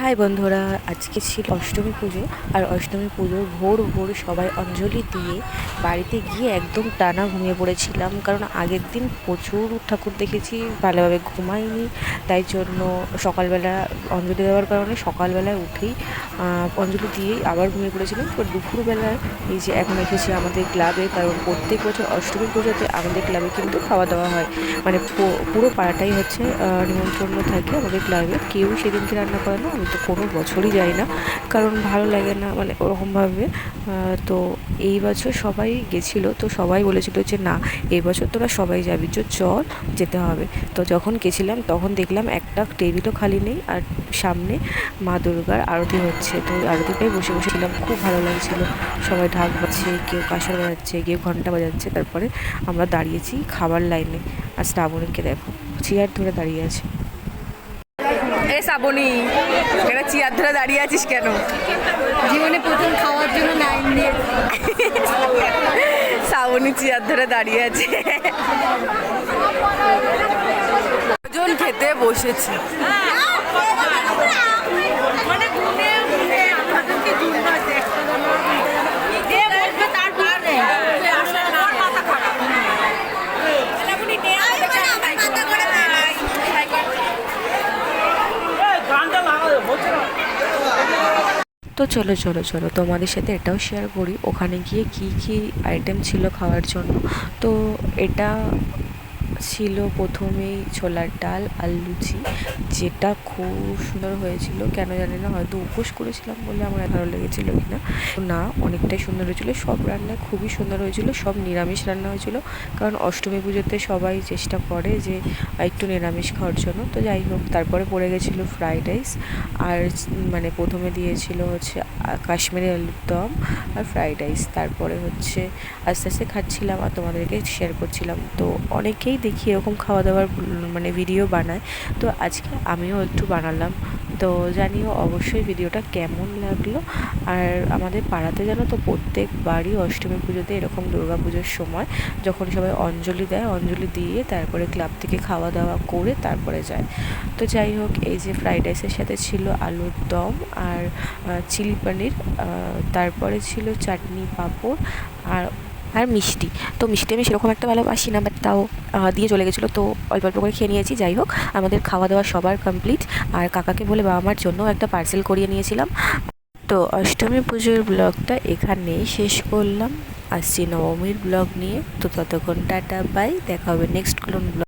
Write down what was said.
High বন্ধুরা, আজকে ছিল অষ্টমী পুজো। আর অষ্টমী পুজোর ভোর ভোর সবাই অঞ্জলি দিয়ে বাড়িতে গিয়ে একদম টানা ঘুমিয়ে পড়েছিলাম, কারণ আগের দিন প্রচুর ঠাকুর দেখেছি, ভালোভাবে ঘুমাইনি। তাই জন্য সকালবেলা অঞ্জলি দেওয়ার কারণে সকালবেলায় উঠেই অঞ্জলি দিয়েই আবার ঘুমিয়ে পড়েছিলাম। তো দুপুরবেলায় এই যে এখন এসেছি আমাদের ক্লাবে, কারণ প্রত্যেক বছর অষ্টমী পুজোতে আমাদের ক্লাবে কিন্তু খাওয়া দাওয়া হয়। মানে পুরো পাড়াটাই হচ্ছে নিমন্ত্রণ থাকে আমাদের ক্লাবে। কেউ সেদিনকে রান্না করে না, আমি তো কোনো বছরই যাই না, কারণ ভালো লাগে না মানে ওরকমভাবে। তো এই বছর সবাই গেছিলো, তো সবাই বলেছিল যে না, এই বছর তোরা সবাই যাবি, চল যেতে হবে। তো যখন গেছিলাম তখন দেখলাম একটা টেবিলও খালি নেই, আর সামনে মা দুর্গার আরতি হচ্ছে। তো আরতিটাই বসে বসেছিলাম, খুব ভালো লাগছিল। সবাই ঢাক বাজছে, কেউ কাঁসর বাজাচ্ছে, কেউ ঘন্টা বাজাচ্ছে। তারপরে আমরা দাঁড়িয়েছি খাবার লাইনে, আর শ্রাবণীকে দেখো চেয়ার ধরে দাঁড়িয়ে আছে। এ শ্রাবণী, এটা চেয়ার ধরে দাঁড়িয়ে আছিস কেন? জীবনে প্রথম খাওয়ার জন্য লাইন দিয়ে শ্রাবণী চেয়ার ধরে দাঁড়িয়ে আছে। জন খেতে বসেছে। তো চলো চলো চলো তোমাদের সাথে এটাও শেয়ার করি ওখানে গিয়ে কি কি আইটেম ছিল খাওয়ার জন্য। তো এটা ছিল প্রথমেই ছোলার ডাল আর লুচি, যেটা খুব সুন্দর হয়েছিল। কেন জানি না, হয়তো উপোস করেছিলাম বলে আমার ভালো লেগেছিলো কিনা, না অনেকটাই সুন্দর হয়েছিল। সব রান্না খুবই সুন্দর হয়েছিল, সব নিরামিষ রান্না হয়েছিল, কারণ অষ্টমী পুজোতে সবাই চেষ্টা করে যে একটু নিরামিষ খাওয়ার জন্য। তো যাই হোক, তারপরে পড়ে গেছিলো ফ্রাইড রাইস, আর মানে প্রথমে দিয়েছিল হচ্ছে কাশ্মীরি আলুর দম আর ফ্রাইড রাইস। তারপরে হচ্ছে আস্তে আস্তে খাচ্ছিলাম আর তোমাদেরকে শেয়ার করছিলাম। তো অনেকেই দেখি এরকম খাওয়া দাওয়ার মানে ভিডিও বানায়, তো আজকে আমিও একটু বানালাম। তো জানিও অবশ্যই ভিডিওটা কেমন লাগলো। আর আমাদের পাড়াতে জানো তো প্রত্যেকবারই অষ্টমী পুজোতে এরকম দুর্গা পুজোর সময় যখন সবাই অঞ্জলি দেয়, অঞ্জলি দিয়ে তারপরে ক্লাব থেকে খাওয়া দাওয়া করে তারপরে যায়। তো যাই হোক, এই যে ফ্রাইড রাইসের সাথে ছিল আলুর দম আর চিলি পনির, তারপরে ছিল চাটনি, পাঁপড় আর আর মিষ্টি। তো মিষ্টি আমি সেরকম একটা ভালোবাসি না, বাট তাও দিয়ে চলে গেছিলো, তো অল্প অল্প করে খেয়ে নিয়েছি। যাই হোক, আমাদের খাওয়া দাওয়া সবার কমপ্লিট, আর কাকাকে বলে বাবা মার জন্য একটা পার্সেল করিয়ে নিয়েছিলাম। তো অষ্টমী পুজোর ব্লগটা এখানেই শেষ করলাম, আসছি নবমীর ব্লগ নিয়ে। তো ততক্ষণ টাটা বাই, দেখা হবে নেক্সট কোন ব্লগ।